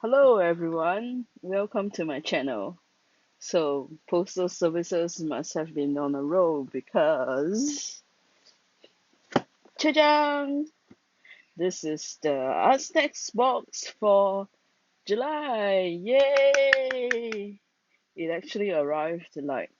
Hello everyone, welcome to my channel. So, postal services must have been on a roll because, cha-jang! This is the Artsnacks box for July. Yay! It actually arrived like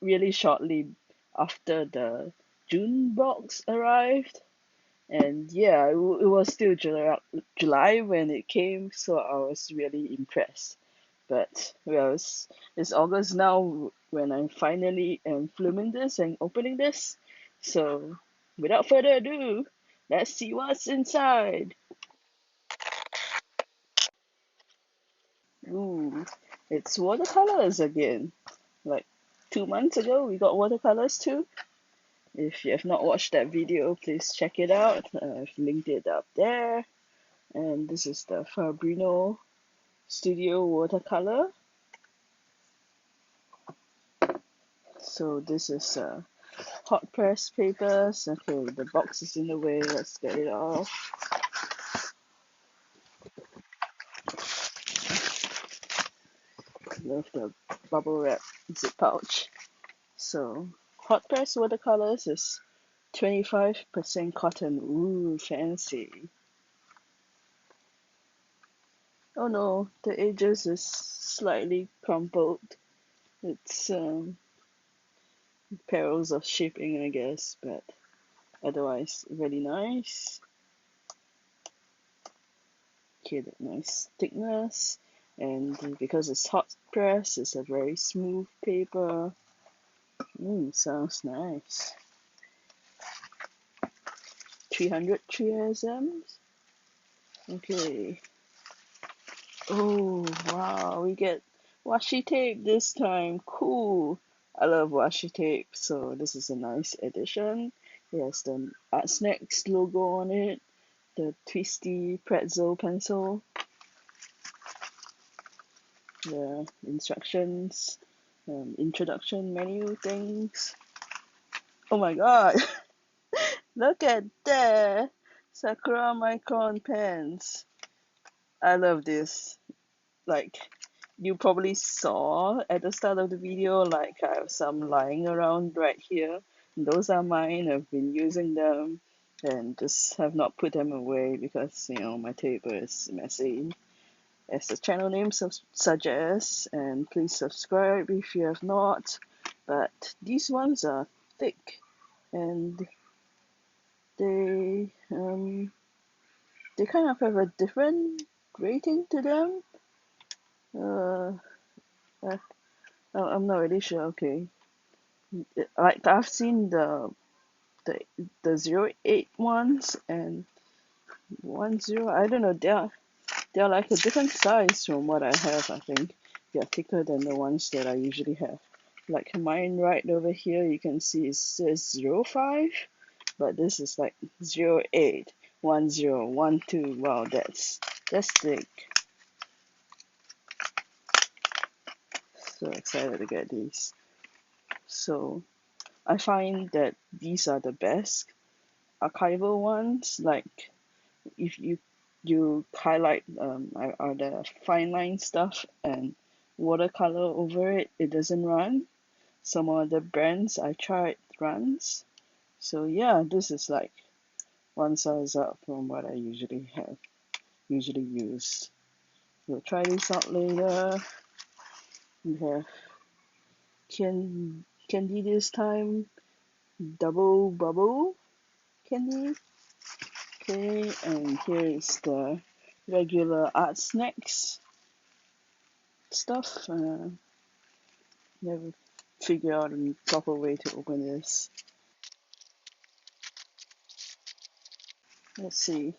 really shortly after the June box arrived. And yeah, it was still July when it came, so I was really impressed. But well, it's August now when I finally am filming this and opening this. So without further ado, let's see what's inside. Ooh, it's watercolors again. Like 2 months ago, we got watercolors too. If you have not watched that video, please check it out. I've linked it up there. And this is the Fabrino Studio Watercolor. So this is hot press papers. Okay, the box is in the way. Let's get it off. Love the bubble wrap zip pouch. So hot press watercolors is 25% cotton. Ooh, fancy. Oh no, the edges is slightly crumpled. It's perils of shipping, I guess, but otherwise really nice. Okay, that nice thickness, and because it's hot press, it's a very smooth paper. Sounds nice. 300 3SMs. Okay. Oh wow, we get washi tape this time. Cool. I love washi tape, so this is a nice addition. It has the Artsnacks logo on it, the twisty pretzel pencil, the instructions, introduction menu things. Oh my god, look at that! Sakura Micron pens. I love this. Like, you probably saw at the start of the video, like I have some lying around right here. Those are mine. I've been using them and just have not put them away because, my paper is messy, as the channel name suggests, and please subscribe if you have not. But these ones are thick and they they kind of have a different rating to them. Uh, I, I'm not really sure. Okay, like I've seen the the 08 ones and 10. I don't know. They're like a different size from what I have. I think they're thicker than the ones that I usually have. Like mine right over here, you can see it says 05, but this is like 08, 10, 12. Wow, that's thick. So excited to get these. So I find that these are the best archival ones. Like if you highlight are the fine line stuff and watercolor over it, it doesn't run. Some other brands I tried runs. So yeah, this is like one size up from what I usually use. We'll try this out later. We have candy this time, double bubble candy. Okay, and here is the regular Artsnacks stuff. Never figure out a proper way to open this. Let's see.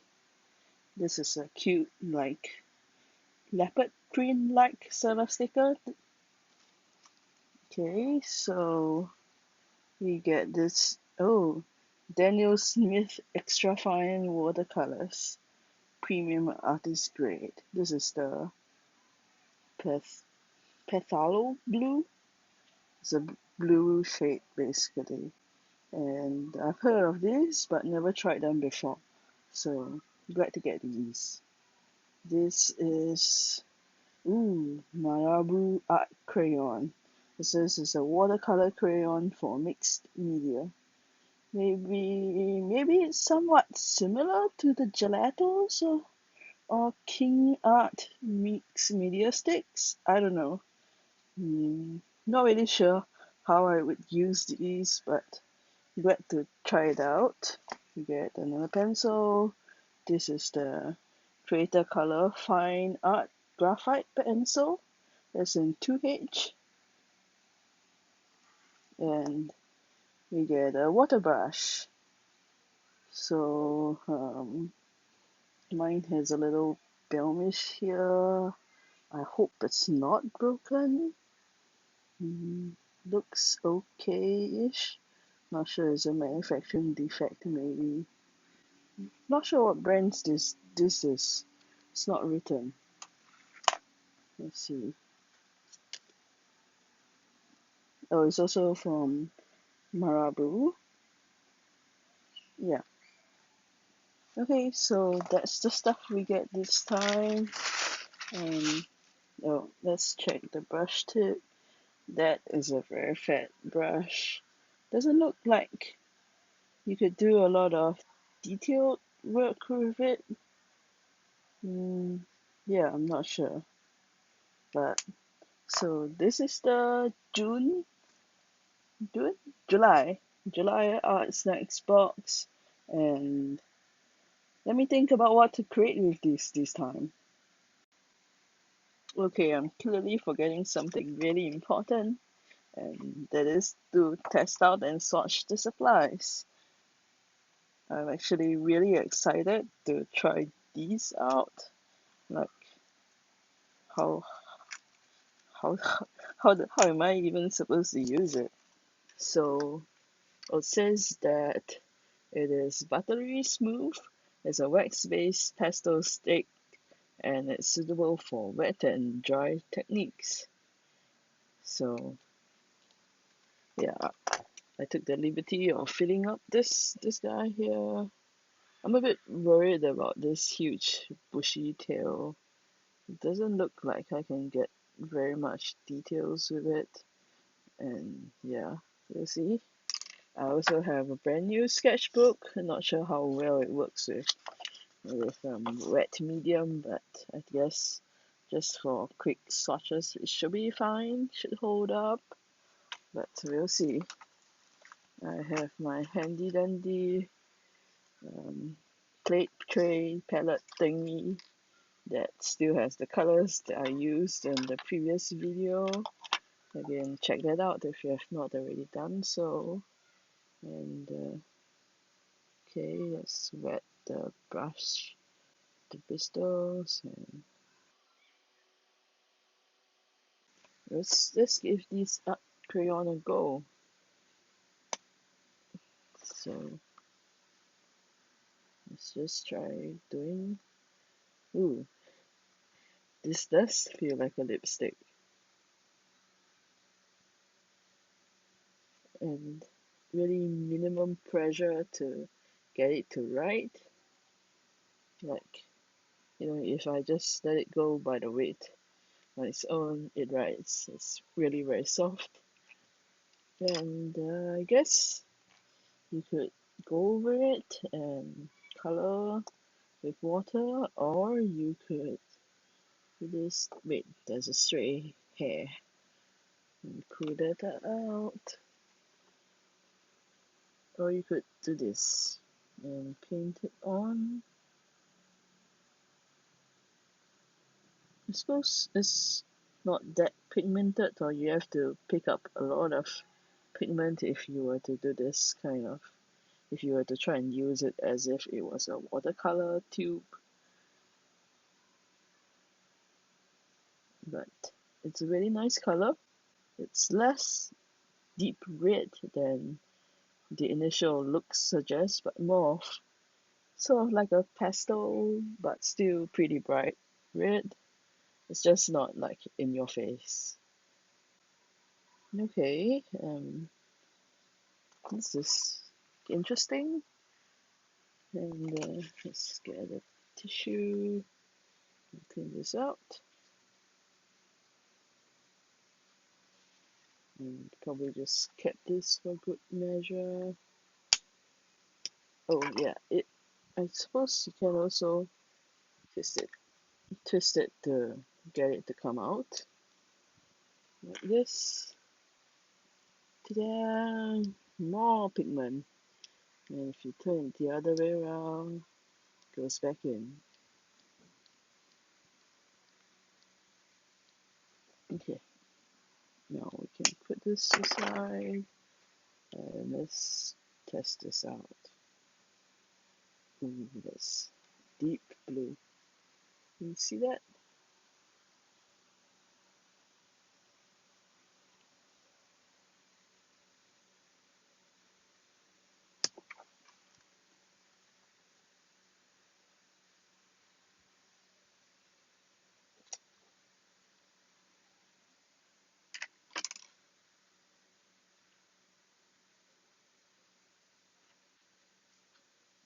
This is a cute, like, leopard print like sort of sticker. Okay, so we get this. Oh, Daniel Smith Extra Fine Watercolors, Premium Artist Grade. This is the Peth Phthalo Blue. It's a blue shade basically. And I've heard of this but never tried them before. So glad to get these. This is Marabu Art Crayon. This is a watercolor crayon for mixed media. Maybe it's somewhat similar to the gelatos or King Art mixed media sticks. I don't know. Not really sure how I would use these, but glad to try it out. You get another pencil. This is the Creator Color Fine Art Graphite pencil. It's in 2H. And we get a water brush. So mine has a little blemish here. I hope it's not broken. Looks okay-ish. Not sure it's a manufacturing defect maybe. Not sure what brands this is. It's not written. Let's see. Oh, it's also from Marabu. Yeah. Okay, so that's the stuff we get this time. Let's check the brush tip. That is a very fat brush. Doesn't look like you could do a lot of detailed work with it. Yeah, I'm not sure. But so this is the June, July Artsnacks box, and let me think about what to create with this time. Okay, I'm clearly forgetting something really important, and that is to test out and swatch the supplies. I'm actually really excited to try these out. Like how how how am I even supposed to use it? So it says that it is buttery smooth, it's a wax-based pastel stick, and it's suitable for wet and dry techniques. So yeah, I took the liberty of filling up this guy here. I'm a bit worried about this huge bushy tail. It doesn't look like I can get very much details with it. And yeah, you'll see. I also have a brand new sketchbook. I'm not sure how well it works with wet medium, but I guess just for quick swatches it should be fine, should hold up, but we'll see. I have my handy dandy plate tray palette thingy that still has the colors that I used in the previous video. Again, check that out if you have not already done so. And okay, let's wet the brush, the bristles, and let's give this crayon a go. So let's just try doing. Ooh, this does feel like a lipstick, and really minimum pressure to get it to write. Like, if I just let it go by the weight on its own, it writes. It's really very soft. And I guess you could go over it and color with water, or you could do this. Wait, there's a stray hair. Pull that out. Or you could do this and paint it on. I suppose it's not that pigmented, or you have to pick up a lot of pigment if you were to do this kind of, if you were to try and use it as if it was a watercolor tube. But it's a really nice color. It's less deep red than the initial look suggests, but more of sort of like a pastel, but still pretty bright red. It's just not like in your face. Okay, this is interesting. And let's get a tissue. Clean this out. And probably just kept this for good measure. Oh yeah, I suppose you can also twist it to get it to come out like this. Ta-da! More pigment. And if you turn it the other way around, it goes back in. Okay, now we can put this aside and let's test this out. Ooh, that's deep blue. Can you see that?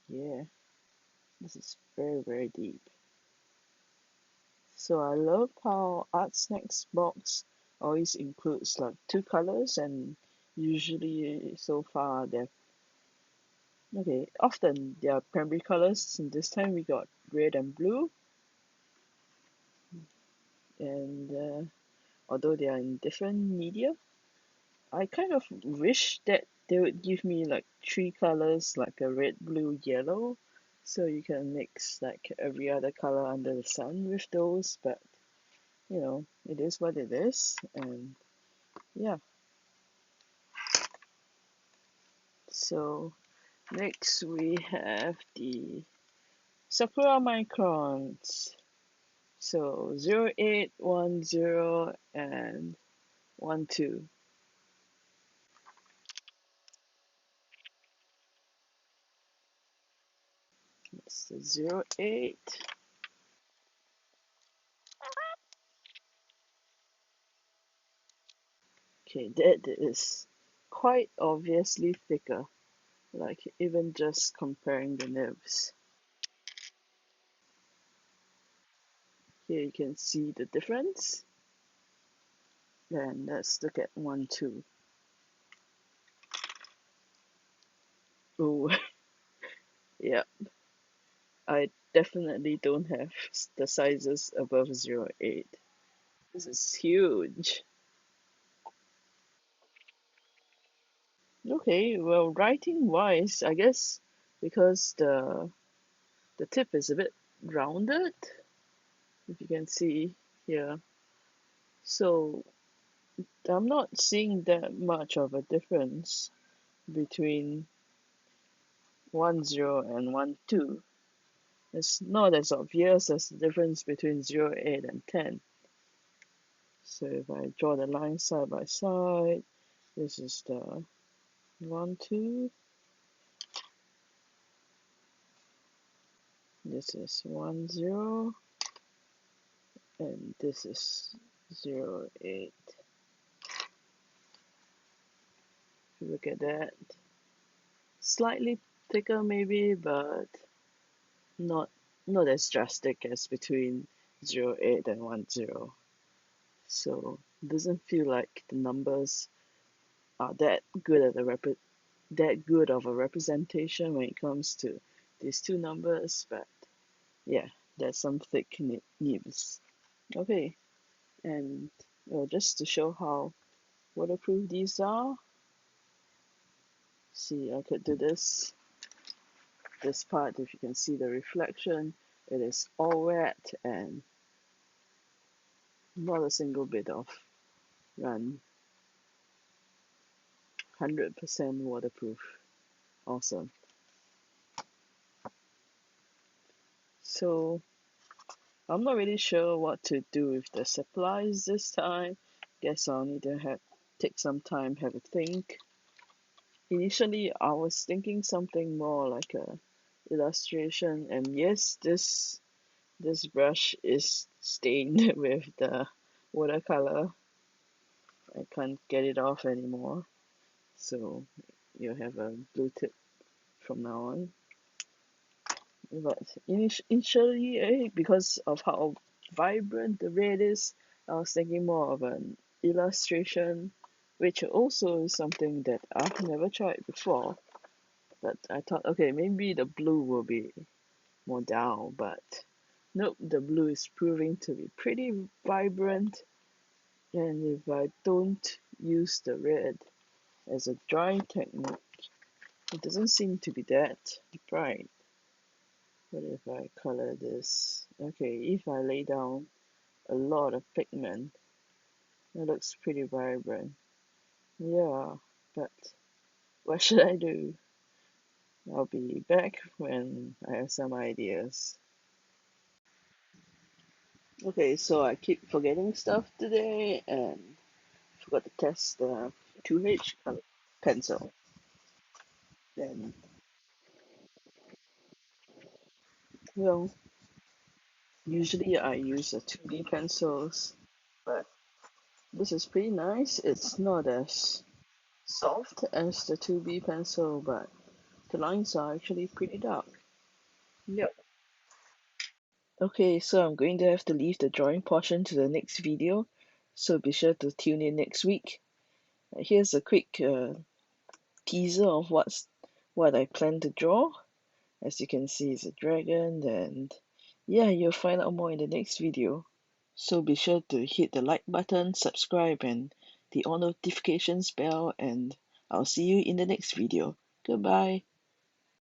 Yeah, this is very deep. So I love how Artsnacks box always includes like two colors, and usually so far they're okay. Often they are primary colors, and this time we got red and blue. And although they are in different media, I kind of wish that they would give me like three colors, like a red, blue, yellow, so you can mix like every other color under the sun with those. But you know, it is what it is, and yeah. So next we have the Sakura Microns. So 08, 10, and 12. That's the 08. Okay, that is quite obviously thicker, like even just comparing the nibs. Here you can see the difference. Then let's look at 12. Oh, yeah, I definitely don't have the sizes above 08. This is huge. Okay, well, writing wise, I guess because the tip is a bit rounded, if you can see here. So I'm not seeing that much of a difference between 10 and 12. It's not as obvious as the difference between 08 and 10. So if I draw the line side by side, this is the 12, this is 10, and this is 08. Look at that. Slightly thicker maybe, but not not as drastic as between 08 and 10. So it doesn't feel like the numbers are that good of a representation when it comes to these two numbers, but yeah, there's some thick nibs. Okay, and just to show how waterproof these are, see, I could do this part. If you can see the reflection, it is all wet and not a single bit of run. 100% waterproof. Awesome. So I'm not really sure what to do with the supplies this time. Guess I'll need to take some time, have a think. Initially, I was thinking something more like a illustration, and yes, this brush is stained with the watercolor. I can't get it off anymore, so you have a blue tip from now on. But initially, because of how vibrant the red is. I was thinking more of an illustration, which also is something that I've never tried before. But I thought, okay, maybe the blue will be more down, but nope, the blue is proving to be pretty vibrant. And if I don't use the red as a drawing technique, it doesn't seem to be that bright. What if I color this? Okay, if I lay down a lot of pigment, it looks pretty vibrant. Yeah, but what should I do? I'll be back when I have some ideas. Okay, so I keep forgetting stuff today and forgot to test the 2H color pencil. Then, well, usually I use the 2B pencils, but this is pretty nice. It's not as soft as the 2B pencil, but the lines are actually pretty dark. Yep. Okay, so I'm going to have to leave the drawing portion to the next video, so be sure to tune in next week. Here's a quick teaser of what I plan to draw. As you can see, it's a dragon, and yeah, you'll find out more in the next video. So be sure to hit the like button, subscribe, and the all notifications bell, and I'll see you in the next video. Goodbye.